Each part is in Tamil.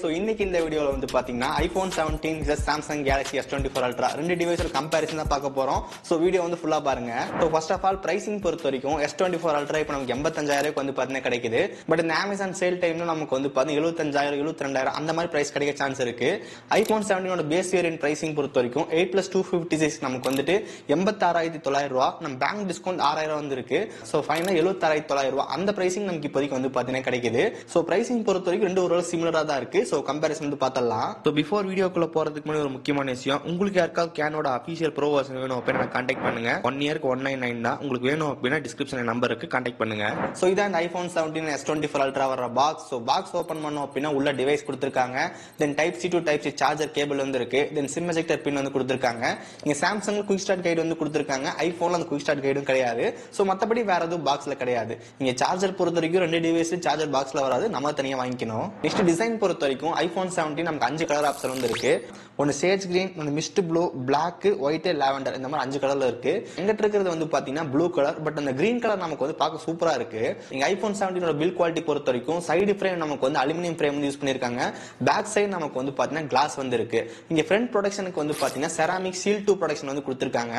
ஸோ இன்னைக்கு இந்த வீடியோவில் வந்து பார்த்தீங்கன்னா iPhone 17 plus Samsung Galaxy S24 ultra ரெண்டு டிவைஸோட கம்பேரிசன் தான் பார்க்க போகிறோம். ஸோ வீடியோ வந்து ஃபுல்லாக பாருங்க. So first of all pricing பொறுத்த வரைக்கும் S24 அல்ட்ரா இப்போ நமக்கு 85,000 வந்து பார்த்தீங்கன்னா கிடைக்குது. பட் இந்த அமேசான் சேல் டைம்ல நமக்கு வந்து பார்த்தீங்கன்னா 75,000 72,000 அந்த மாதிரி பிரைஸ் கிடைக்க சான்ஸ் இருக்கு. ஐஃபோன் 17 பேஸ் வேரியன்ட் பிரைசிங் பொறுத்த வரைக்கும் 8+256 நமக்கு வந்துட்டு 86,900 ரூபா. நம்ம பேங்க் டிஸ்கவுண்ட் 6,000 வந்து இருக்கு. ஸோ ஃபைனல் 76,900 ரூபா அந்த பிரைசிங் நமக்கு இப்போதைக்கு வந்து பார்த்தீங்கன்னா கிடைக்குது. ஸோ பிரைசிங் பொறுத்த வரைக்கும் ரெண்டு ஒரு சிமிலரா தான் இருக்கு. சோ கம்பேரிசன் வந்து பார்த்தலாம். சோ பிஃபோர் வீடியோக்குள்ள போறதுக்கு முன்னாடி ஒரு முக்கியமான விஷயம், உங்களுக்கு யாருக்காவது கேனோட அபிஷியல் ப்ரோ வெர்ஷன் வேணும் அப்படின்னா கான்டாக்ட் பண்ணுங்க. 1 இயருக்கு 199 தான். உங்களுக்கு வேணும் அப்படின்னா டிஸ்கிரிப்ஷன்ல நம்பர் இருக்கு, கான்டாக்ட் பண்ணுங்க. சோ இதான் ஐபோன் 17 S24 அல்ட்ரா வர பாக்ஸ். சோ பாக்ஸ் ஓபன் பண்ணோம் அப்படின்னா உள்ள டிவைஸ் கொடுத்திருக்காங்க. Then type C to type C charger cable வந்து இருக்கு. தென் சிம் எஜெக்டர் பின் வந்து கொடுத்திருக்காங்க. இங்க சாம்சங் குயிக் ஸ்டார்ட் கைடு வந்து கொடுத்திருக்காங்க. ஐபோன்ல அந்த குயிக் ஸ்டார்ட் கைடும் கிடையாது. சோ மத்தபடி வேற எதுவும் பாக்ஸ்ல கிடையாது. இங்க சார்ஜர் பொறுத்த வரைக்கும் ரெண்டு டிவைஸ் சார்ஜர் பாக்ஸ்ல வராது, நம்ம தனியா வாங்கிக்கணும். நெக்ஸ்ட் டிசைன் பொறுத்த வரைக்கும் ஐபோன் 17 நமக்கு 5 கலர் ஆப்ஷன் வந்து இருக்கு. ஒன்னு சேஜ் கிரீன், ஒன்னு mist blue, black, white, lavender இந்த மாதிரி 5 கலர்ல இருக்கு. எங்கிட்ட இருக்கிறது வந்து பாத்தீங்கன்னா ப்ளூ கலர். பட் அந்த கிரீன் கலர் நமக்கு வந்து பார்க்க சூப்பரா இருக்கு. இங்க ஐபோன் 17 பில் குவாலிட்டி பொறுத்த வரைக்கும் சைடு ஃப்ரேம் நமக்கு வந்து அலுமினியம் ஃப்ரேம் வந்து யூஸ் பண்ணிருக்காங்க. பேக் சைடு நமக்கு வந்து பாத்தீங்கன்னா கிளாஸ் வந்து இருக்கு. இங்க ஃப்ரண்ட் ப்ரொடக்ஷனுக்கு வந்து பாத்தீங்கன்னா செராமிக் சீல் 2 ப்ரொடக்ஷன் வந்து கொடுத்திருக்காங்க.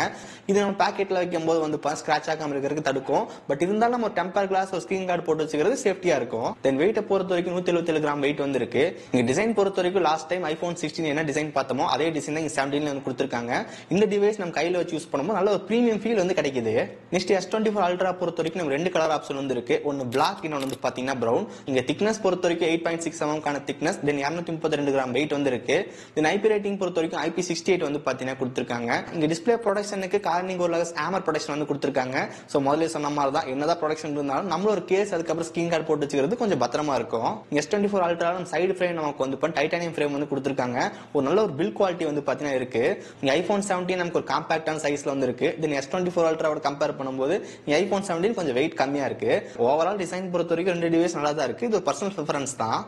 இது நம்ம பாக்கெட்ல வைக்கும் போது வந்து ஸ்கிராட்ச் ஆகாம இருக்கிறதுக்கு தடுக்கும். பட் இருந்தாலும் நம்ம டெம்பர் கிளாஸ் ஒரு ஸ்கிரீன் கார்டு போட்டு வச்சுக்கிறது சேஃப்டியா இருக்கும். தென் வெயிட் பொறுத்த வரைக்கும் 177 கிராம் வெயிட் வந்து இருக்கு. இங்க டிசைன் பொறுத்த வரைக்கும் லாஸ்ட் டைம் ஐபோன் 16 என்ன டிசைன் பார்த்தோமோ அதே டிசைன் தான் 17 வந்து கொடுத்திருக்காங்க. இந்த டிவைஸ் நம்ம கையில வச்சு யூஸ் பண்ணும்போது நல்ல ஒரு பிரீமியம் ஃபீல் வந்து கிடைக்குது. நெக்ஸ்ட் S24 அல்ட்ரா பொறுத்த வரைக்கும் நம்ம ரெண்டு கலர் ஆப்ஷன் வந்து இருக்கு. ஒன்னு பிளாக், இன்னொன்னு வந்து பாத்தீங்கன்னா பிரவுன். இங்க திக்னஸ் பொறுத்த வரைக்கும் 8.6 mm கான திக்னஸ். தென் 232 கிராம் வெயிட் வந்து இருக்கு. தென் ஐபி ரேட்டிங் பொறுத்த வரைக்கும் IP68 வந்து பாத்தீங்கன்னா கொடுத்திருக்காங்க. இங்க டிஸ்ப்ளே ப்ரொடக்ஷனுக்கு கார்னிங் ஒரு ஆமர் ப்ரொடக்ஷன் வந்து கொடுத்திருக்காங்க. சோ முதல்ல சொன்ன மாதிரி தான் என்னதான் ப்ரொடக்ஷன் இருந்தாலும் நம்ம ஒரு கேஸ் அதுக்கப்புறம் ஸ்கிரீன் கார்டு போட்டு வச்சுக்கிறது கொஞ்சம் பத்திரமா இருக்கும். S24 அல்ட்ரா சைடு ஃப்ரேம் நமக்கு வந்து டைட்டானியம் ஃப்ரேம் வந்து கொடுத்திருக்காங்க. ஒரு நல்ல ஒரு பில் குவாலிட்டி வந்து பாத்தீங்கன்னா இருக்கு. இங்க ஐபோன் 17 நமக்கு ஒரு காம்பாக்டான சைஸ்ல வந்து இருக்கு. தென் S24 அல்ட்ராவோட கம்பேர் பண்ணும்போது ஐபோன் 17 கொஞ்சம் வெயிட் கம்மியா இருக்கு. ஓவரால் டிசைன் பொறுத்த வரைக்கும் ரெண்டு டிவைஸ் நல்லா தான் இருக்கு. இது ஒரு பர்சனல் ப்ரிஃபரன்ஸ் தான்.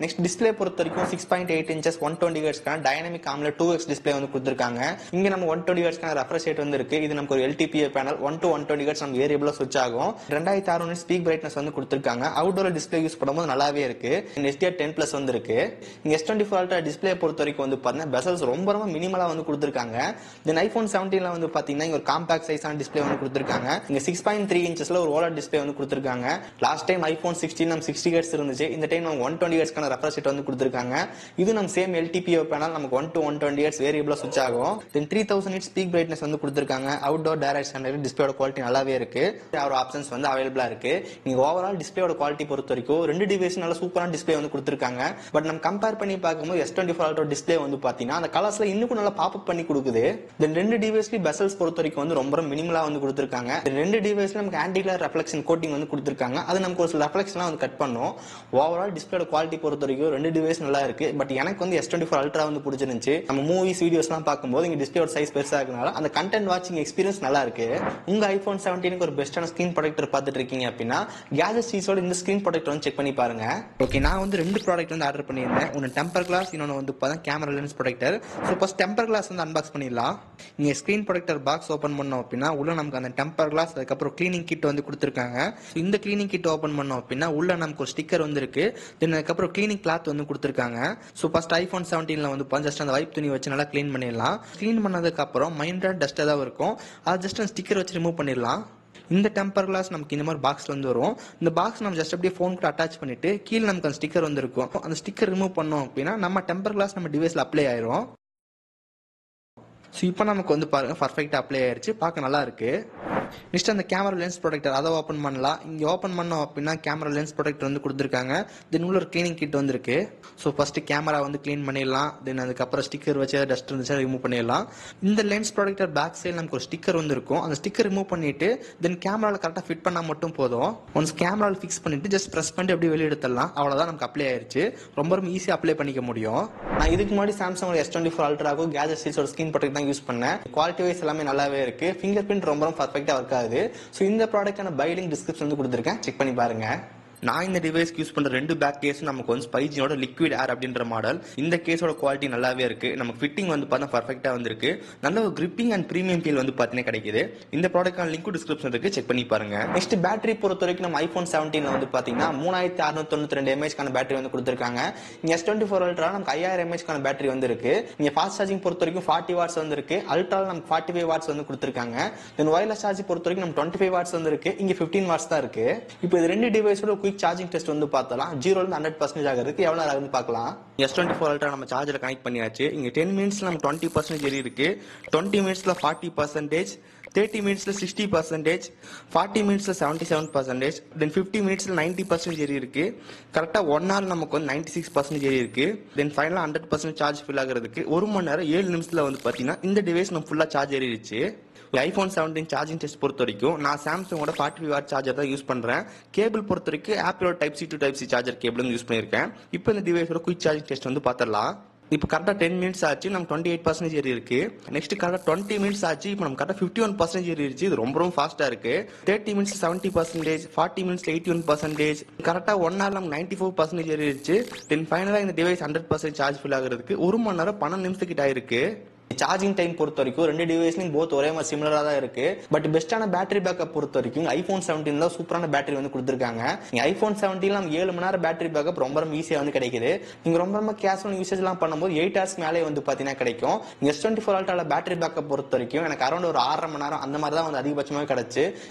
நெக்ஸ்ட் டிஸ்பிளே பொறுத்த வரைக்கும் 6.8 inches 120 Hz dynamic AMOLED 2x display வந்து கொடுத்திருக்காங்க. இங்க நம்ம 120 Hz ரெஃப்ரெஷ் ரேட் வந்து இருக்கு. இது நமக்கு ஒரு LTPA பேனல் 1 to 120 Hz நம்ம வேரியபிளா ஸ்விட்ச் ஆகும். 2600 ஸ்பீக் பிரைட்னஸ் வந்து கொடுத்திருக்காங்க. அவுட்டோர் டிஸ்பிளே யூஸ் பண்ணும்போது நல்லாவே இருக்கு. HDR10+ வந்து இருக்கு. இங்க S24 அல்ட்ரா டிஸ்பிளே பொறுத்த வரைக்கும் வந்து பாத்தீங்கன்னா பெசல்ஸ் ரொம்ப மினிமலா வந்து கொடுத்திருக்காங்க. தென் ஐபோன் 17ல வந்து பாத்தீங்கன்னா இங்க ஒரு காம்பாக்ட் சைஸான டிஸ்பிளே வந்து கொடுத்திருக்காங்க. இங்க 6.3 inchesல ஒரு OLED டிஸ்பிளே வந்து கொடுத்திருக்காங்க. லாஸ்ட் டைம் ஐபோன் 16 நம்ம 60 Hz இருந்துச்சு. இந்த டைம் நம்ம 120 Hz ரெஃப்ரெஷ் ரேட் வந்து கொடுத்திருக்காங்க. இது நம்ம சேம் LTPO பேனல் நமக்கு 1 to 120 Hz வேரியபிளா ஸ்விட்ச் ஆகும். தென் 3000 nits ஸ்பீக் பிரைட்னஸ் வந்து கொடுத்திருக்காங்க. அவுட்டோர் டைரக்ட் ஸ்டாண்டர்ட் டிஸ்பிளேயோட குவாலிட்டி நல்லாவே இருக்கு. அவர் ஆப்ஷன்ஸ் வந்து அவைலபிளா இருக்கு. நீங்க ஓவரால் டிஸ்பிளேயோட குவாலிட்டி பொறுத்த வரைக்கும் ரெண்டு டிவைஸ் நல்ல சூப்பரான டிஸ்பிளே வந்து கொடுத்திருக்காங்க. பட் நம்ம கம்பேர் பண்ணி பார்க்கும்போது S24 அல்ட்ரா டிஸ்பிளே வந்து பாத்தீங்கன்னா அந்த கலர்ஸ்ல இன்னும் நல்லா பாப் அப் பண்ணி கொடுக்குது. தென் ரெண்டு டிவைஸ்ல பெசல்ஸ் பொறுத்த வரைக்கும் வந்து ரொம்ப மினிமலா வந்து கொடுத்திருக்காங்க. ரெண்டு டிவைஸ்ல நமக்கு ஆன்டி கிளர் ரெஃப்ளெக்ஷன் கோட்டிங் வந்து கொடுத்திருக்காங்க. அது நமக்கு ஒரு சில ரெஃப்ளெக்ஷன்லாம் வந்து கட் பண்ணும். ஓவரால் டிஸ்பிளேயோட குவாலிட்டி பொறுத்த வரைக்கும் ரெண்டு டிவைஸ் நல்லா இருக்கு. பட் எனக்கு வந்து S24 அல்ட்ரா வந்து பிடிச்சிருந்துச்சு. நம்ம மூவிஸ் வீடியோஸ்லாம் பார்க்கும்போது இங்க டிஸ்பிளேயோட சைஸ் பெருசா இருக்கனால அந்த கண்டென்ட் வாட்சிங் எக்ஸ்பீரியன்ஸ் நல்லா இருக்கு. உங்க ஐபோன் 17க்கு ஒரு பெஸ்டான ஸ்கிரீன் ப்ரொடெக்டர் பார்த்துட்டு இருக்கீங்க அப்படின்னா கேஜெட் சீஸோட இந்த ஸ்கிரீன் ப்ரொடெக்டர் வந்து செக் பண்ணி பாருங்க. ஓகே, நான் வந்து ரெண்டு ப்ராடக்ட் வந்து ஆர்டர் பண்ணியிருந்தேன். ஒன்னு டெம்பர் கிளாஸ், இன்னொன்னு வந்து camera lens protector. So first temper glass வந்து அன்பாக்ஸ் பண்ணிடலாம். நீங்க ஸ்கிரீன் ப்ரொடெக்டர் பாக்ஸ் ஓபன் பண்ணோம் அப்படின்னா உள்ள நமக்கு அந்த டெம்பர் கிளாஸ் அதுக்கப்புறம் கிளீனிங் கிட் வந்து கொடுத்திருக்காங்க. இந்த கிளீனிங் கிட் ஓபன் பண்ணோம் அப்படின்னா உள்ள நமக்கு ஒரு ஸ்டிக்கர் வந்து இருக்கு. தென் அதுக்கப்புறம் கிளீனிங் கிளாத் வந்து கொடுத்திருக்காங்க. ஸோ ஃபர்ஸ்ட் ஐபோன் 17ல வந்து ஜஸ்ட் அந்த வைப் துணி வச்சு நல்லா கிளீன் பண்ணிடலாம். கிளீன் பண்ணதுக்கு அப்புறம் மைல்டான டஸ்ட் ஏதாவது இருக்கும், அது ஜஸ்ட் அந்த ஸ்டிக்கர் வச்சு ரிமூவ் பண்ணிடலாம். இந்த டெம்பர் கிளாஸ் நமக்கு இந்த மாதிரி பாக்ஸ்ல வந்து வரும். இந்த பாக்ஸ் நம்ம ஜஸ்ட் அப்படியே போன் கூட அட்டாச் பண்ணிட்டு கீழே நமக்கு அந்த ஸ்டிக்கர் வந்து இருக்கும். அந்த ஸ்டிக்கர் ரிமூவ் பண்ணோம் அப்படின்னா நம்ம டெம்பர் கிளாஸ் நம்ம டிவைஸ்ல அப்ளை ஆயிரும். ஸோ இப்போ நமக்கு வந்து பாருங்க பர்ஃபெக்டா அப்ளை ஆயிருச்சு, பார்க்க நல்லா இருக்கு. நெக்ஸ்ட் அந்த கேமரா லென்ஸ் ப்ரொடெக்டர் அதை ஓப்பன் பண்ணலாம். இங்க ஓப்பன் பண்ணோம் அப்படின்னா கேமரா லென்ஸ் ப்ரொடெக்டர் வந்து கொடுத்துருக்காங்க. தென் உள்ள ஒரு கிளீனிங் கிட் வந்து இருக்கு. ஸோ ஃபர்ஸ்ட் கேமரா வந்து கிளீன் பண்ணிடலாம். தென் அதுக்கப்புறம் ஸ்டிக்கர் வச்சு டஸ்ட் இருந்துச்சு ரிமூவ் பண்ணிடலாம். இந்த லென்ஸ் ப்ரொடெக்டர் பேக் சைடு நமக்கு ஒரு ஸ்டிக்கர் வந்து இருக்கும். அந்த ஸ்டிக்கர் ரிமூவ் பண்ணிட்டு தென் கேமரால கரெக்டா ஃபிட் பண்ணா மட்டும் போதும். ஒன்ஸ் கேமரால ஃபிக்ஸ் பண்ணிட்டு ஜஸ்ட் பிரஸ் பண்ணிட்டு அப்படியே வெளியே எடுத்துடலாம். அவ்வளவுதான், நமக்கு அப்ளை ஆயிருச்சு. ரொம்ப ஈஸியா அப்ளை பண்ணிக்க முடியும். நான் இதுக்கு முன்னாடி சாம்சங் S24 அல்ட்ராக்கும் கேஜெட் சீஸோட ஸ்கிரீன் ப்ரொடெக்ட் தான் யூஸ் பண்ணேன். குவாலிட்டி வைஸ் எல்லாமே நல்லாவே இருக்கு. ஃபிங்கர் பிரிண்ட் ரொம்ப பர்ஃபெக்டா ஒர்க் ஆகுது. ஸோ இந்த ப்ராடக்டான பை லிங்க் டிஸ்கிரிப்ஷன் வந்து கொடுத்துருக்கேன், செக் பண்ணி பாருங்க. நான் இந்த டிவைஸ்க்கு யூஸ் பண்ற ரெண்டு பேக் கேஸ் நமக்கு வந்து ஸ்பைஜியோட லிக்விட் ஏர் அப்படின்ற மாடல். இந்த கேஸோட குவாலிட்டி நல்லாவே இருக்கு. நமக்கு ஃபிட்டிங் வந்து பார்த்தா பர்ஃபெக்டா வந்திருக்கு. நல்ல ஒரு கிரிப்பிங் அண்ட் பிரீமியம் ஃபீல் வந்து பார்த்தீங்கன்னா கிடைக்குது. இந்த ப்ராடக்ட்கான லிங்க் டிஸ்கிரிப்ஷன் இருக்கு, செக் பண்ணி பாருங்க. நெக்ஸ்ட் பேட்டரி பொறுத்த வரைக்கும் நம்ம ஐபோன் 17 வந்து பாத்தீங்கன்னா 3692 mAh பேட்டரி வந்து கொடுத்திருக்காங்க. இங்க S24 Ultra நமக்கு 5000 mAh பேட்டரி வந்து இருக்கு. இங்க ஃபாஸ்ட் சார்ஜிங் பொறுத்த வரைக்கும் 40 வாட்ஸ் வந்து இருக்கு. அல்ட்ரால நமக்கு 45 வாட்ஸ் வந்து கொடுத்திருக்காங்க. தென் வயர்லெஸ் சார்ஜ் பொறுத்த வரைக்கும் நம்ம 25 வாட்ஸ் வந்து இருக்கு. இங்க 15 வாட்ஸ் தான் இருக்கு. இப்போ இது ரெண்டு டிவைஸோட குயிக் சார்ஜிங் டெஸ்ட் வந்து பார்த்தலாம். 0 ல இருந்து 100% ஆகிறதுக்கு எவ்வளவு நேரம் ஆகுதுன்னு பார்க்கலாம். S24 Ultra நம்ம சார்ஜர்ல கனெக்ட் பண்ணியாச்சு. இங்க 10 மினிட்ஸ்ல நமக்கு 20% ஏறி இருக்கு. 20 மினிட்ஸ்ல 40%, 30 மினிட்ஸ்ல 60%, 40 மினிட்ஸ்ல 77%, தென் 50 மினிட்ஸ்ல 90% ஏறி இருக்கு. கரெக்டா 1 hour நமக்கு வந்து 96% ஏறி இருக்கு. தென் ஃபைனலா 100% சார்ஜ் ஃபில் ஆகிறதுக்கு 1 மணி நேரம் 7 நிமிஷத்துல வந்து பாத்தீங்கன்னா இந்த டிவைஸ் நம்ம ஃபுல்லா சார்ஜ் ஏறிடுச்சு. ஐபோன் 17 சார்ஜிங் டெஸ்ட் பொறுத்த வரைக்கும் நான் சாம்சங்கோட 45 வாட் சார்ஜர் தான் யூஸ் பண்றேன். கேபிள் பொறுத்த வரைக்கும் ஆப்பிளோட type C to type C charger cable use பண்ணிருக்கேன். இப்போ இந்த டிவைஸோட குயிக் சார்ஜிங் டெஸ்ட் வந்து பாத்திரலாம். இப்போ கரெக்டா 10 மினிட்ஸ் ஆச்சு, நம்ம 28% ஏறி இருக்கு. நெக்ஸ்ட் கரெக்டா 20 மினிட்ஸ் ஆச்சு, இப்போ நம்ம கரெக்டா 51% ஏறிடுச்சு. இது ரொம்ப ஃபாஸ்டா இருக்கு. 30 மினிட்ஸ் 70%, 40 மினிட்ஸ் 81%, கரெக்டா 1 hour நம்ம 94% ஏறிடுச்சு. தென் ஃபைனலா இந்த டிவைஸ் 100% சார்ஜ் ஃபில் ஆகிறதுக்கு 1 மணி நேரம் 12 நிமிஷத்துக்கிட்ட ஆயிருக்கு. சார்ஜிங் டைம் பொறுத்த வரைக்கும் ரெண்டு டிவைஸ்லயும் போத் ஒரே மாதிரி சிமிலரா தான் இருக்கு. பட் பெஸ்டான பேட்டரி பேக்கப் பொறுத்த வரைக்கும் ஐபோன் 17 தான் சூப்பரான பேட்டரி வந்து கொடுத்திருக்காங்க. ஐபோன் 17 நம்ம 7 மணி நேரம் பேட்டரி பேக்கப் ரொம்ப ஈஸியா வந்து கிடைக்குது. நீங்க ரொம்ப கேஷுவல் யூசேஜ் எல்லாம் பண்ணும்போது 8 hours மேலே வந்து பாத்தீங்கன்னா கிடைக்கும். S24 Ultra பேட்டரி பேக்கப் பொறுத்த வரைக்கும் எனக்கு அரௌண்ட் ஒரு 6.5 மணி நேரம் அந்த மாதிரி தான் வந்து அதிகபட்சமாக கிடைச்சு.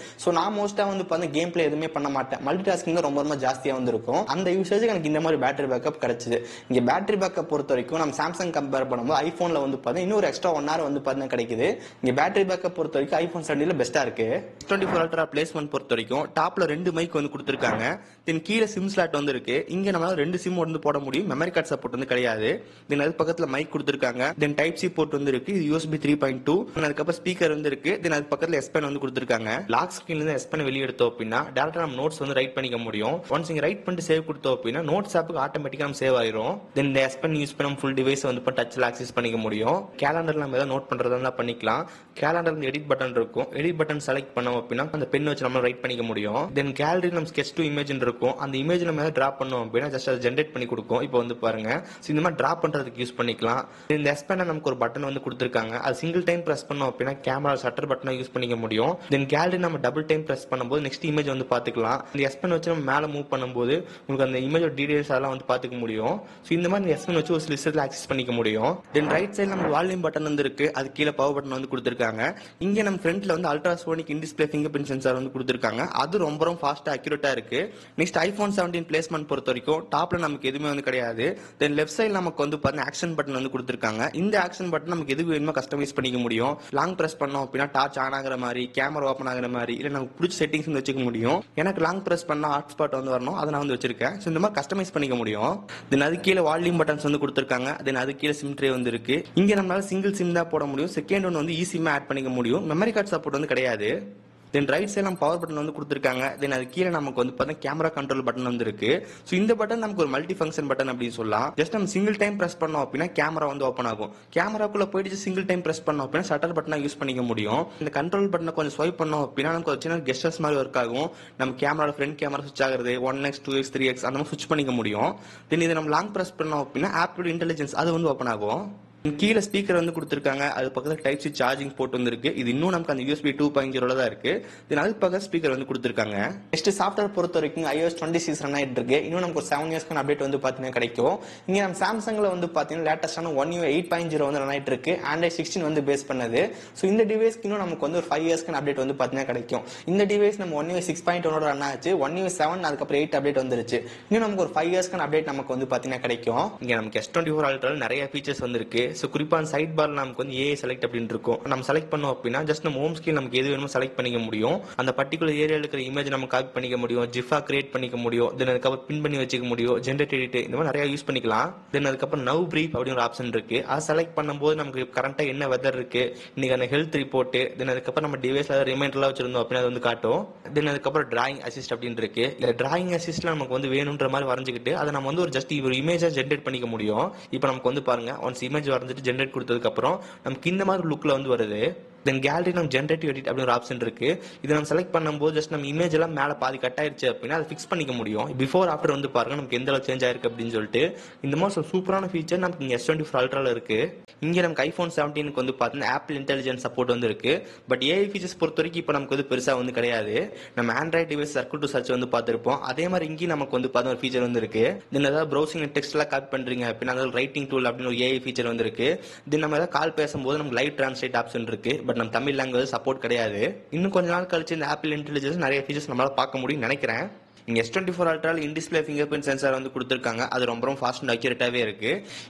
சோ நான் மோஸ்டா வந்து பாத்தீங்கன்னா கேம் பிளே எதுவுமே பண்ண மாட்டேன். மல்டி டாஸ்கிங் ரொம்ப ஜாஸ்தியா வந்து இருக்கும். அந்த யூசேஜ் எனக்கு இந்த மாதிரி பேட்டரி பேக்கப் கிடைச்சது. இங்க பேட்டரி பேக்கப் பொறுத்த வரைக்கும் நம்ம சாம்சங் கம்பேர் பண்ணும்போது ஐபோன்ல வந்து பாத்தீங்கன்னா இன்னொரு எக்ஸ்ட்ரா 1 hour வந்து பாத்தீங்கன்னா கிடைக்குது. இங்க பேட்டரி பேக்கப் பொறுத்த வரைக்கும் ஐபோன் 17 பெஸ்டா இருக்கு. S24 Ultra பிளேஸ்மென்ட் பொறுத்த வரைக்கும் டாப்ல 2 மைக் வந்து கொடுத்திருக்காங்க. தென் கீழே சிம் ஸ்லாட் வந்து இருக்கு. இங்க நம்மளால 2 சிம் வந்து போட முடியும். மெமரி கார்டு சப்போர்ட் வந்து கிடையாது. தென் அது பக்கத்துல மைக் கொடுத்திருக்காங்க. தென் டைப் சி போர்ட் வந்து இருக்கு. இது USB 3.2. அதுக்கப்புறம் ஸ்பீக்கர் வந்து இருக்கு. தென் அது பக்கத்துல S Pen வந்து கொடுத்திருக்காங்க. லாக் ஸ்கிரீன்ல இருந்து S Pen வெளிய எடுத்தோம் அப்படின்னா டைரக்டா நம்ம நோட்ஸ் வந்து ரைட் பண்ணிக்க முடியும். ஒன்ஸ் இங்க ரைட் பண்ணிட்டு சேவ் கொடுத்தோம் அப்படின்னா நோட்ஸ் ஆப்புக்கு ஆட்டோமேட்டிக்கா நம்ம சேவ் ஆயிரும். தென் இந்த S Pen யூஸ் பண்ணி நம்ம ஃபுல் டிவைஸ் வந்து டச்ல ஆக்சஸ் பண்ணிக்க முடியும். கேலண்டர்ல நம்ம ஏதாவது நோட் பண்றதா பண்ணிக்கலாம். கேலண்டர்ல எடிட் பட்டன் இருக்கும். எடிட் பட்டன் செலக்ட் பண்ணோம் அப்படின்னா அந்த பென் வச்சு நம்ம ரைட் பண்ணிக்க முடியும். தென் கேலரி நம்ம sketch to image இருக்கும். அந்த இமேஜ் நம்ம ஏதாவது டிரா பண்ணோம் அப்படின்னா ஜஸ்ட் அதை ஜெனரேட் பண்ணி கொடுக்கும். இப்போ வந்து பாருங்க, இந்த மாதிரி டிரா பண்றதுக்கு யூஸ் பண்ணிக்கலாம். இந்த S Pen நமக்கு ஒரு பட்டன் வந்து கொடுத்திருக்காங்க. அது சிங்கிள் டைம் பிரஸ் பண்ணோம் அப்படின்னா கேமரா ஷட்டர் பட்டனை யூஸ் பண்ணிக்க முடியும். தென் கேலரி நம்ம டபுள் டைம் பிரஸ் பண்ணும்போது நெக்ஸ்ட் இமேஜ் வந்து பாத்துக்கலாம். இந்த S Pen வச்சு நம்ம மேல மூவ் பண்ணும்போது உங்களுக்கு அந்த இமேஜோட டீடைல்ஸ் எல்லாம் வந்து பாத்துக்க முடியும். சோ இந்த மாதிரி S Pen வச்சு ஒரு லிஸ்ட்ல ஆக்சஸ் பண்ணிக்க முடியும். தென் ரைட் சைடுல நம்ம வால்யூம் பட்டன் வந்து இருக்கு. அது கீழே பவர் பட்டன் வந்து கொடுத்திருக்காங்க. இங்க நம்ம ஃப்ரண்ட்ல வந்து அல்ட்ராசோனிக் இன் டிஸ்ப்ளே ஃபிங்கர் பிரிண்ட் சென்சார் வந்து கொடுத்திருக்காங்க. அது ரொம்ப ஃபாஸ்டா அக்யூரேட்டா இருக்கு. நெக்ஸ்ட் ஐபோன் 17 பிளேஸ்மென்ட் பொறுத்த வரைக்கும் டாப்ல நமக்கு எதுவுமே வந்து கிடையாது. தென் லெஃப்ட் சைடு நமக்கு வந்து பாத்தீங்கன்னா ஆக்ஷன் பட்டன் வந்து கொடுத்திருக்காங்க. இந்த ஆக்ஷன் பட்டன் நமக்கு எது வேணுமோ கஸ்டமைஸ் பண்ணிக்க முடியும். லாங் பிரஸ் பண்ணோம் அப்படின்னா டார்ச் ஆன் ஆகுற மாதிரி, கேமரா ஓபன் ஆகுற மாதிரி, இல்ல நமக்கு பிடிச்ச செட்டிங்ஸ் வந்து வச்சுக்க முடியும். எனக்கு லாங் பிரஸ் பண்ணா ஹாட்ஸ்பாட் வந்து வரணும், அதை நான் வந்து வச்சிருக்கேன். இந்த மாதிரி கஸ்டமைஸ் பண்ணிக்க முடியும். தென் அது கீழே வால்யூம் பட்டன்ஸ் வந்து கொடுத்திருக்காங்க. தென் அது கீழே சிம் ட்ரே வந்து இருக்கு. இங்க நம்மளால சிங்கிள் சிம் தான் போட முடியும். செகண்ட் ஒன் வந்து ஈஸியா ஆட் பண்ணிக்க முடியும். மெமரி கார்டு சப்போர்ட் வந்து கிடையாது. தென் ரைட் சைடு நம்ம பவர் பட்டன் வந்து கொடுத்திருக்காங்க. தென் அது கீழே நமக்கு வந்து பார்த்தா கேமரா கண்ட்ரோல் பட்டன் வந்து இருக்கு. ஸோ இந்த பட்டன் நமக்கு ஒரு மல்டி ஃபங்க்ஷன் பட்டன் அப்படின்னு சொல்லலாம். ஜஸ்ட் நம்ம சிங்கிள் டைம் பிரஸ் பண்ணோம் அப்படின்னா கேமரா வந்து ஓப்பன் ஆகும். கேமராக்குள்ள போயிட்டு சிங்கிள் டைம் பிரஸ் பண்ணோம் அப்படின்னா ஷட்டர் பட்டனை யூஸ் பண்ணிக்க முடியும். இந்த கண்ட்ரோல் பட்டனை கொஞ்சம் ஸ்வைப் பண்ணோம் அப்படின்னா நமக்கு ஒரு சின்ன கெஸ்டர்ஸ் மாதிரி ஒர்க் ஆகும். நம்ம கேமரா ஃப்ரண்ட் கேமரா சுவிச் ஆகுறது 1x 2x 3x அந்த மாதிரி சுவிச் பண்ணிக்க முடியும். தென் இதை நம்ம லாங் பிரஸ் பண்ணோம் அப்படின்னா ஆப்போட இன்டெலிஜென்ஸ் அது வந்து ஓப்பன் ஆகும். கீழே ஸ்பீக்கர் வந்து கொடுத்திருக்காங்க. அது பக்கத்துல டைப் சி சார்ஜிங் போர்ட் வந்து இருக்கு. இது இன்னும் நமக்கு அந்த USB 2.0 தான் இருக்கு. தென் அதுக்கு பக்கத்துல ஸ்பீக்கர் வந்து கொடுத்திருக்காங்க. நெக்ஸ்ட் சாஃப்ட்வேர் பொறுத்த வரைக்கும் iOS 26 ரன் ஆயிட்டு இருக்கு. இன்னும் நமக்கு ஒரு 7 இயர்ஸ்க்கு அப்டேட் வந்து பாத்தீங்கன்னா கிடைக்கும். இங்க நம்ம சாம்சங்ல வந்து பாத்தீங்கன்னா லேட்டஸ்டான One UI 8.0 வந்து ரன் ஆயிட்டு இருக்கு. Android 16 வந்து பேஸ் பண்ணது. சோ இந்த டிவைஸ்க்கு இன்னும் நமக்கு வந்து ஒரு 5 இயர்ஸ்க்கு அப்டேட் வந்து பாத்தீங்கன்னா கிடைக்கும். இந்த டிவைஸ் நம்ம One UI 6.1 ரன் ஆச்சு. One UI 7 அதுக்கப்புறம் 8 அப்டேட் வந்துருச்சு. இன்னும் நமக்கு ஒரு 5 இயர்ஸ்க்கு அப்டேட் நமக்கு வந்து பாத்தீங்கன்னா கிடைக்கும். இங்க நமக்கு S24 Ultra நிறைய ஃபீச்சர்ஸ் வந்திருக்கு. சோ குறிப்பா சைட் பார்ல நமக்கு வந்து AI செலக்ட் அப்படின்னு இருக்கும். நம்ம செலக்ட் பண்ணோம் அப்படின்னா ஜஸ்ட் நம்ம ஹோம் ஸ்கிரீன் நமக்கு எது வேணுமோ செலக்ட் பண்ணிக்க முடியும். அந்த பர்டிகுலர் ஏரியால இருக்கிற இமேஜ் நம்ம காப்பி பண்ணிக்க முடியும். ஜிஃபா கிரியேட் பண்ணிக்க முடியும். தென் அதுக்கப்புறம் பின் பண்ணி வச்சுக்க முடியும். ஜெனரேட் எடிட் இந்த மாதிரி நிறைய யூஸ் பண்ணிக்கலாம். தென் அதுக்கப்புறம் நவ் பிரீஃப் அப்படின்னு ஒரு ஆப்ஷன் இருக்கு. அதை செலக்ட் பண்ணும்போது நமக்கு கரண்டா என்ன வெதர் இருக்கு, இன்னைக்கு அந்த ஹெல்த் ரிப்போர்ட், தென் அதுக்கப்புறம் நம்ம டிவைஸ்ல ரிமைண்டர்லாம் வச்சிருந்தோம் அப்படின்னா அது வந்து காட்டும். தென் அதுக்கப்புறம் டிராயிங் அசிஸ்ட் அப்படின்னு இருக்கு. இந்த டிராயிங் அசிஸ்ட்ல நமக்கு வந்து வேணுன்ற மாதிரி வரைஞ்சிக்கிட்டு அதை நம்ம வந்து ஒரு ஜஸ்ட் ஒரு இமேஜா ஜெனரேட் பண்ணிக்க முடியும். இப்போ நமக்கு வந்து பாருங்க ஒன்ஸ் இமேஜ் வரைஞ்சிட்டு ஜெனரேட் கொடுத்ததுக்கு அப்புறம் நமக்கு இந்த மாதிரி லுக்ல வந்து வருது. தென் கேலரி நம்ம ஜென்ரேட்டிவ் எடிட் அப்படின்னு ஒரு ஆப்ஷன் இருக்கு. இது நம்ம செலக்ட் பண்ணும்போது ஜஸ்ட் நம்ம இமேஜ் எல்லாம் மேல பாதி கட் ஆயிருச்சு அப்படின்னா அதை ஃபிக்ஸ் பண்ணிக்க முடியும். பிஃபோர் ஆஃப்டர் வந்து பாருங்க நமக்கு எந்த அளவு சேஞ்ச் ஆயிருக்கு அப்படின்னு சொல்லிட்டு. இந்த மாதிரி ஒரு சூப்பரான ஃபீச்சர் நமக்கு இங்க S24 Ultraல இருக்கு. இங்க நமக்கு iPhone 17க்கு வந்து பாத்தீங்கன்னா ஆப்பிள் இன்டெலிஜென்ஸ் சப்போர்ட் வந்து இருக்கு. பட் ஏஐ ஃபீச்சர்ஸ் பொறுத்த வரைக்கும் இப்போ நமக்கு வந்து பெருசா வந்து கிடையாது. நம்ம Android device circle to search வந்து பார்த்திருப்போம். அதே மாதிரி இங்கே நமக்கு வந்து பார்த்தா ஒரு ஃபீச்சர் வந்து இருக்கு. தென் ஏதாவது ப்ரௌசிங் டெக்ஸ்ட் எல்லாம் காப்பி பண்றீங்க அப்படின்னா அதாவது ரைட்டிங் டூல் அப்படின்னு ஒரு ஏஐ ஃபீச்சர் வந்து இருக்கு. தென் நம்ம ஏதாவது கால் பேசும்போது நமக்கு லைவ் டிரான்ஸ்லேட் ஆப்ஷன் இருக்கு. பட் நம்ம தமிழ் லாங்குவேஜ் சப்போர்ட் கிடையாது. இன்னும் கொஞ்ச நாள் கழிச்சு இந்த ஆப்பிள் இன்டெலிஜென்ஸ் நிறைய ஃபீச்சர்ஸ் நம்மளால பார்க்க முடியும்னு நினைக்கிறேன். இங்க S24 Ultraல in display fingerprint sensor வந்து கொடுத்திருக்காங்க. அது ரொம்ப ஃபாஸ்ட் அண்ட் அக்யூரேட்டாவே இருக்கு.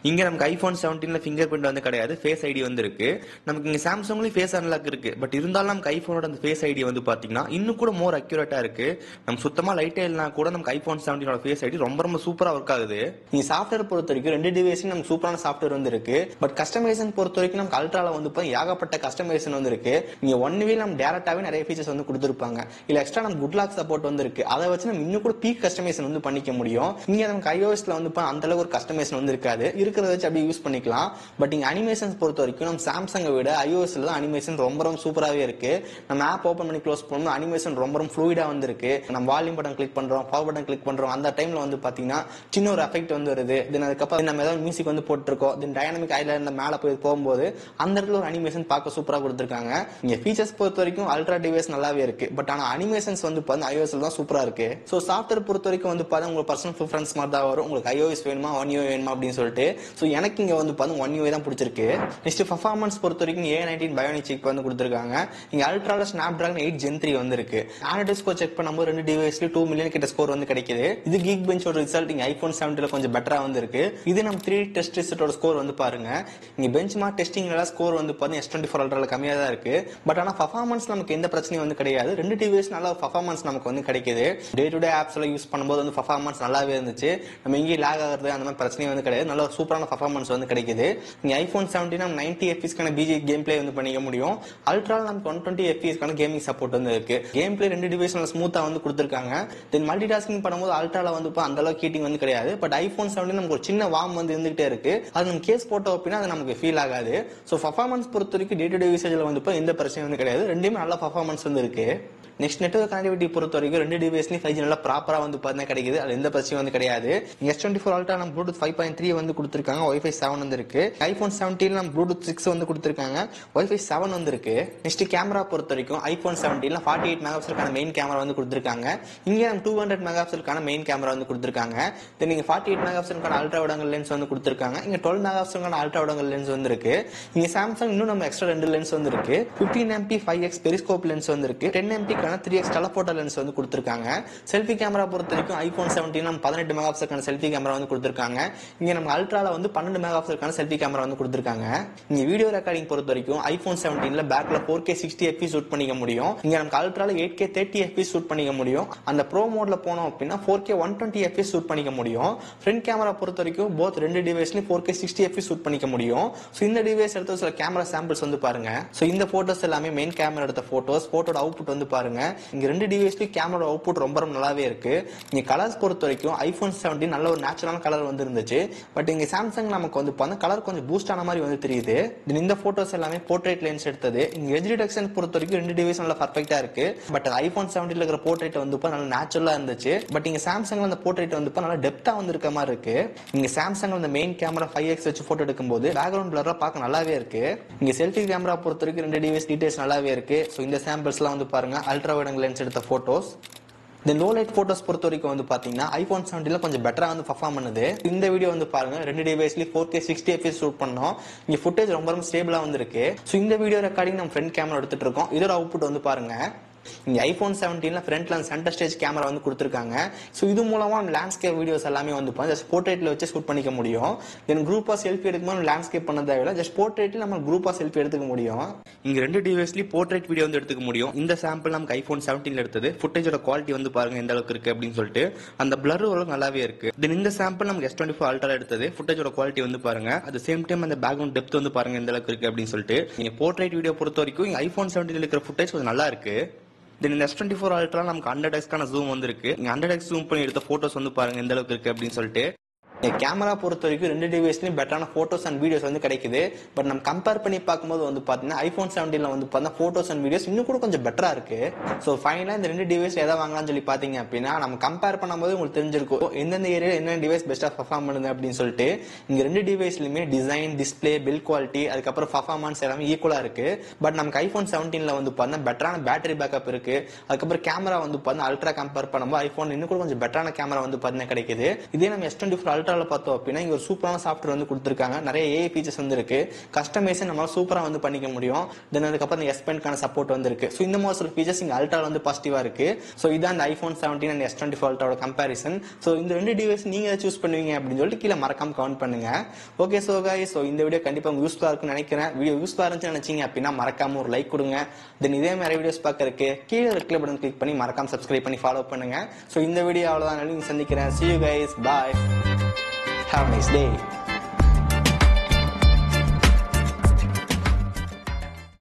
இங்க நமக்கு iPhone 17ல ஃபிங்கர் பிரிண்ட் வந்து கிடையாது, ஃபேஸ் ஐடி வந்து இருக்கு. நமக்கு இங்க சாம்சங்லயும் ஃபேஸ் அன்லாக் இருக்கு. பட் இருந்தாலும் நமக்கு ஐபோனோட அந்த ஃபேஸ் ஐடி வந்து பாத்தீங்கன்னா இன்னும் கூட மோர் அக்யூரேட்டா இருக்கு. நம்ம சுத்தமா லைட்டே இல்லனா கூட நமக்கு iPhone 17ஓட ஃபேஸ் ஐடி ரொம்ப சூப்பரா ஒர்க் ஆகுது. இந்த சாஃப்ட்வேர் பொறுத்த வரைக்கும் ரெண்டு டிவைஸ்லயும் நமக்கு சூப்பரான சாஃப்ட்வேர் வந்து இருக்கு. பட் கஸ்டமைசேஷன் பொறுத்த வரைக்கும் நமக்கு அல்ட்ரால வந்து ஏகப்பட்ட கஸ்டமைசேஷன் வந்து இருக்கு. இங்க ஒன் வே நம்ம டேரக்டாவே நிறைய ஃபீச்சர்ஸ் வந்து கொடுத்திருப்பாங்க. இல்ல எக்ஸ்ட்ரா நம்ம குட் லாக் சப்போர்ட் வந்து இருக்கு. அதை வச்சு நம்ம இன்னும் கூட பீக் கஸ்டமைசேஷன் வந்து பண்ணிக்க முடியும். இங்க நமக்கு iOSல வந்து அந்த அளவுக்கு ஒரு கஸ்டமைசேஷன் வந்து இருக்காது. இருக்கிறத வச்சு அப்படியே யூஸ் பண்ணிக்கலாம். பட் இங்க அனிமேஷன்ஸ் பொறுத்த வரைக்கும் நம்ம சாம்சங்கை விட iOSல தான் அனிமேஷன் ரொம்ப சூப்பராவே இருக்கு. நம்ம ஆப் ஓபன் பண்ணி க்ளோஸ் பண்ணும்போது அனிமேஷன் ரொம்ப ஃப்ளூயிடா வந்து இருக்கு. நம்ம வால்யூம் பட்டன் கிளிக் பண்றோம், பவர் பட்டன் கிளிக் பண்றோம், அந்த டைம்ல வந்து பாத்தீங்கன்னா சின்ன ஒரு எஃபெக்ட் வந்து வருது. தென் அதுக்கப்புறம் நம்ம ஏதாவது மியூசிக் வந்து போட்டுருக்கோம். தென் டைனமிக் ஐல இருந்த மேல போகும்போது அந்த இடத்துல ஒரு அனிமேஷன் பார்க்க சூப்பரா கொடுத்திருக்காங்க. இங்க ஃபீச்சர்ஸ் பொறுத்த வரைக்கும் அல்ட்ரா டிவைஸ் நல்லாவே இருக்கு. பட் ஆனா அனிமேஷன்ஸ் வந்து iOSல தான் சூப்பரா இருக்கு. சோ சாஃப்ட்வேர் பொறுத்த வரைக்கும் வந்து பாத்தா உங்களுக்கு பர்சனல் ப்ரிஃபரன்ஸ் மாதிரி தான் வரும். உங்களுக்கு iOS வேணுமா ஒன் யூ வேணுமா அப்படின்னு சொல்லிட்டு. சோ எனக்கு இங்க வந்து பாத்தா ஒன் யூ தான் பிடிச்சிருக்கு. நெக்ஸ்ட் பர்ஃபார்மன்ஸ் பொறுத்த வரைக்கும் A19 பயோனிக் சிப் வந்து கொடுத்திருக்காங்க. இங்க அல்ட்ரால ஸ்னாப்டிராகன் 8 Gen 3 வந்து இருக்கு. ஆண்ட்ராய்ட் ஸ்கோர் செக் பண்ணும்போது ரெண்டு டிவைஸ்லயும் 2 மில்லியன் கிட்ட ஸ்கோர் வந்து கிடைக்குது. இது கீக் பெஞ்சோட ரிசல்ட் இங்க iPhone 17ல கொஞ்சம் பெட்டரா வந்து இருக்கு. இது நம்ம 3D டெஸ்ட் ரிசல்ட்டோட ஸ்கோர் வந்து பாருங்க. இங்க பெஞ்ச் மார்க் டெஸ்டிங்ல ஸ்கோர் வந்து பாத்தீங்கன்னா S24 Ultraல கம்மியா தான் இருக்கு. பட் ஆனா பர்ஃபார்மன்ஸ் நமக்கு எந்த பிரச்சனையும் வந்து கிடையாது. ரெண்டு டிவைஸ் நல்ல பர்ஃபார்மன்ஸ் நமக்கு வந்து கிடைக்குது. டே டு டே ஆப்ஸ் எல்லாம் யூஸ் பண்ணும்போது வந்து பர்ஃபார்மன்ஸ் நல்லாவே இருந்துச்சு. நம்ம இங்கே லாக் ஆகிறது அந்த மாதிரி பிரச்சனையும் வந்து கிடையாது. நல்ல சூப்பரான பர்ஃபார்மன்ஸ் வந்து கிடைக்குது. இங்க iPhone 17 நம்ம 90 FPS கேம் பிளே வந்து பண்ணிக்க முடியும். அல்ட்ரால நமக்கு 120 FPS கேமிங் சப்போர்ட் வந்து இருக்கு. கேம் பிளே ரெண்டு டிவைஸ் நல்லா ஸ்மூத்தா வந்து கொடுத்திருக்காங்க. தென் மல்டி டாஸ்கிங் பண்ணும்போது அல்ட்ரால வந்து அந்த அளவுக்கு ஹீட்டிங் வந்து கிடையாது. பட் iPhone 17 நமக்கு ஒரு சின்ன வார்ம் வந்து இருந்துகிட்டே இருக்கு. அது நம்ம கேஸ் போட்டோம் அப்படின்னா அது நமக்கு ஃபீல் ஆகாது. ஸோ பர்ஃபார்மன்ஸ் பொறுத்த வரைக்கும் டே டு டே யூசேஜ்ல வந்து எந்த பிரச்சனையும் வந்து கிடையாது. ரெண்டுமே நல்ல பர்ஃபார்மன்ஸ் வந்து இருக்கு. நெக்ஸ்ட் நெட்வொர்க் கனெக்டிவிட்டி பொறுத்த வரைக்கும் ரெண்டு டிவைஸ்லயும் 5G நல்லா ப்ராப்பரா வந்து பார்த்தா கிடைக்குது. அது எந்த பிரச்சனையும் வந்து கிடையாது. S24 Ultra நம்ம Bluetooth 5.3 வந்து கொடுத்திருக்காங்க. Wi-Fi 7 வந்து இருக்கு. iPhone 17 நம்ம Bluetooth 6 வந்து கொடுத்திருக்காங்க. Wi-Fi 7 வந்து இருக்கு. நெக்ஸ்ட் கேமரா பொறுத்த வரைக்கும் iPhone 17ல 48 மெகாபிக்சலுக்கான மெயின் கேமரா வந்து கொடுத்திருக்காங்க. இங்க நம்ம 200 மெகாபிக்சலுக்கான மெயின் கேமரா வந்து கொடுத்திருக்காங்க. தென் இங்க 48 மெகாபிக்சலுக்கான அல்ட்ரா வைட் லென்ஸ் வந்து கொடுத்திருக்காங்க. இங்க 12 மெகாபிக்சலுக்கான அல்ட்ரா வைட் லென்ஸ் வந்து இருக்கு. இங்க Samsung இன்னும் நம்ம எக்ஸ்ட்ரா ரெண்டு லென்ஸ் வந்து இருக்கு. 15MP 5x பெரிஸ்கோப் லென்ஸ் வந்து இருக்கு. 10MP 3x டெலபோட்டோ லென்ஸ் வந்து கொடுத்திருக்காங்க. செல்ஃபி கேமரா பொறுத்த வரைக்கும் iPhone 17 நம்ம 18 மெகாபிக்சலுக்கான செல்ஃபி கேமரா வந்து கொடுத்திருக்காங்க. இங்க நம்ம அல்ட்ரால வந்து 12 மெகாபிக்சலுக்கான செல்ஃபி கேமரா வந்து கொடுத்திருக்காங்க. இங்க வீடியோ ரெக்கார்டிங் பொறுத்த வரைக்கும் iPhone 17ல பேக்ல 4K 60fps ஷூட் பண்ணிக்க முடியும். இங்க நமக்கு அல்ட்ரால 8K 30fps ஷூட் பண்ணிக்க முடியும். அந்த ப்ரோ மோட்ல போனோம் அப்படின்னா 4K 120fps ஷூட் பண்ணிக்க முடியும். ஃப்ரண்ட் கேமரா பொறுத்த வரைக்கும் போத் ரெண்டு டிவைஸ்லயும் 4K 60fps ஷூட் பண்ணிக்க முடியும். சோ இந்த டிவைஸ் எடுத்த சில கேமரா சாம்பிள்ஸ் வந்து பாருங்க. சோ இந்த போட்டோஸ் எல்லாமே மெயின் கேமரா எடுத்த போட்டோஸ். போட்டோட அவுட்புட் வந்து பாருங்க. இங்க ரெண்டு டிவைஸ்லயும் கேமரா அவுட்புட் ரொம்ப நல்லாவே இருக்கு. இங்க கலர்ஸ் பொறுத்த வரைக்கும் iPhone 17 நல்ல ஒரு நேச்சுரல் கலர் வந்து இருந்துச்சு. பட் இங்க Samsung நமக்கு வந்து பார்த்தா கலர் கொஞ்சம் பூஸ்ட் ஆன மாதிரி வந்து தெரியுது. இந்த போட்டோஸ் எல்லாமே போர்ட்ரேட் லென்ஸ் எடுத்தது. இங்க எட்ஜ் டிடெக்ஷன் பொறுத்த வரைக்கும் ரெண்டு டிவைஸ் நல்லா பர்ஃபெக்ட்டா இருக்கு. பட் iPhone 17ல இருக்கிற போர்ட்ரேட் வந்து நல்ல நேச்சுரலா இருந்துச்சு. பட் இங்க Samsungல அந்த போர்ட்ரேட் வந்து நல்ல டெப்தா வந்து இருக்க மாதிரி இருக்கு. இங்க Samsungல அந்த மெயின் கேமரா 5x வச்சு போட்டோ எடுக்கும்போது பேக்ரவுண்ட் பிளர்ரா பார்க்க நல்லாவே இருக்கு. இங்க செல்ஃபி கேமரா பொறுத்த வரைக்கும் ரெண்டு டிவைஸ் டீடைல்ஸ் நல்லாவே இருக்கு. சோ இந்த சாம்பிள்ஸ்லாம் வந்து பாருங்க அல்ட்ரா வைட் லென்ஸ் எடுத்த போட்டோஸ். இந்த லோ லைட் போட்டோஸ் பொறுத்த வரைக்கும் வந்து பாத்தீங்கன்னா iPhone 17ல கொஞ்சம் பெட்டரா வந்து பெர்ஃபார்ம் பண்ணுது. இந்த வீடியோ வந்து பாருங்க ரெண்டு டிவைஸ்லயும் 4K 60fps ஷூட் பண்ணோம். இங்க ஃபுட்டேஜ் ரொம்ப ஸ்டேபிளா வந்து இருக்கு. சோ இந்த வீடியோ ரெக்கார்டிங் நம்ம ஃப்ரண்ட் கேமரா எடுத்துட்டு இருக்கோம். இதோட அவுட்புட் வந்து பாருங்க. இங்க iPhone 17ல ஃப்ரண்ட்ல சென்டர் ஸ்டேஜ் கேமரா வந்து கொடுத்திருக்காங்க. சோ இது மூலமா லேண்ட்ஸ்கேப் வீடியோஸ் எல்லாமே வந்து ஜஸ்ட் போர்ட்ரேட்ல வச்சு ஷூட் பண்ணிக்க முடியும். தென் குரூப்பா செல்ஃபி எடுக்கும்போது லேண்ட்ஸ்கேப் பண்ண தேவையில்ல. ஜஸ்ட் போர்ட்ரேட்ல நம்ம குரூப்பா செல்ஃபி எடுத்துக்க முடியும். இங்க ரெண்டு டிவைஸ்லயும் போர்ட்ரேட் வீடியோ வந்து எடுத்துக்க முடியும். இந்த சாம்பிள் நமக்கு iPhone 17ல எடுத்தது. ஃபுட்டேஜோட குவாலிட்டி வந்து பாருங்க எந்த அளவுக்கு இருக்கு அப்படின்னு சொல்லிட்டு. அந்த பிளர் ஓரளவு நல்லாவே இருக்கு. தென் இந்த சாம்பிள் நமக்கு S24 Ultra எடுத்தது. ஃபுட்டேஜோட குவாலிட்டி வந்து பாருங்க. அட் சேம் டைம் அந்த பேக்ரவுண்ட் டெப்த் வந்து பாருங்க எந்த அளவுக்கு இருக்கு அப்படின்னு சொல்லிட்டு. நீங்க போர்ட்ரேட் வீடியோ பொறுத்த வரைக்கும் iPhone 17ல இருக்கிற ஃபுட்டேஜ் கொஞ்சம் நல்லா இருக்கு. தென் இந்த S24 Ultra நமக்கு 100x ஜூம் வந்து இருக்கு. 100x ஜூம் பண்ணி எடுத்த போட்டோஸ் வந்து பாருங்க எந்த அளவுக்கு இருக்கு அப்படின்னு சொல்லிட்டு. கேமரா பொறுத்த வரைக்கும் ரெண்டு டிவைஸ்லயும் பெட்டரான போட்டோஸ் அண்ட் வீடியோஸ் வந்து கிடைக்குது. பட் நம்ம கம்பேர் பண்ணி பார்க்கும்போது வந்து பாத்தீங்கன்னா ஐபோன் 17 வந்து பாத்தீங்கன்னா போட்டோஸ் அண்ட் வீடியோஸ் இன்னும் கூட கொஞ்சம் பெட்டரா இருக்கு. சோ ஃபைனலா இந்த ரெண்டு டிவைஸ் எதை வாங்கலாம்னு சொல்லி பாத்தீங்க அப்படின்னா நம்ம கம்பேர் பண்ணும்போது உங்களுக்கு தெரிஞ்சிருக்கும் எந்தெந்த ஏரியால என்ன டிவைஸ் பெஸ்டா பெர்ஃபார்ம் பண்ணுது அப்படின்னு சொல்லிட்டு. இங்க ரெண்டு டிவைஸ்லயுமே டிசைன், டிஸ்பிளே, பில்ட் குவாலிட்டி, அதுக்கப்புறம் பெர்ஃபார்மன்ஸ் எல்லாமே ஈக்குவலா இருக்கு. பட் நமக்கு ஐபோன் 17ல வந்து பாத்தீங்கன்னா பெட்டரான பேட்டரி பேக்கப் இருக்கு. அதுக்கப்புறம் கேமரா வந்து பாத்தீங்கன்னா அல்ட்ரா கம்பேர் பண்ணும்போது ஐபோன் இன்னும் கூட கொஞ்சம் பெட்டரான கேமரா வந்து பாத்தீங்கன்னா கிடைக்குது. இதே நம்ம S24 அல்ட்ரால பார்த்தோம் அப்படின்னா இங்க ஒரு சூப்பரான சாஃப்ட்வேர் வந்து கொடுத்திருக்காங்க. நிறைய ஏஐ ஃபீச்சர்ஸ் வந்து இருக்கு. கஸ்டமைசேஷன் நம்மளால சூப்பரா வந்து பண்ணிக்க முடியும். தென் அதுக்கப்புறம் இந்த S Penக்கான சப்போர்ட் வந்து இருக்கு. சோ இந்த மாதிரி சில ஃபீச்சர்ஸ் இங்க அல்ட்ரால வந்து பாசிட்டிவா இருக்கு. சோ இதான் இந்த ஐபோன் 17 அண்ட் S24 அல்ட்ராவோட கம்பேரிசன். சோ இந்த ரெண்டு டிவைஸ் நீங்க எதை சூஸ் பண்ணுவீங்க அப்படின்னு சொல்லிட்டு கீழே மறக்காம கமெண்ட் பண்ணுங்க. ஓகே சோ गाइस, சோ இந்த வீடியோ கண்டிப்பா உங்களுக்கு யூஸ்ஃபுல்லா இருக்கும்னு நினைக்கிறேன். வீடியோ யூஸ்ஃபுல்லா இருந்துச்சுன்னு நினைச்சீங்க அப்படின்னா மறக்காம ஒரு லைக் கொடுங்க. தென் இதே மாதிரி வீடியோஸ் பார்க்கறதுக்கு கீழே ரெட் பட்டன் கிளிக் பண்ணி மறக்காம சப்ஸ்கிரைப் பண்ணி ஃபாலோ பண்ணுங்க. சோ இந்த வீடியோ அவ்வளவுதான். சந்திக்கிறேன். See you guys. Bye. Have a nice day.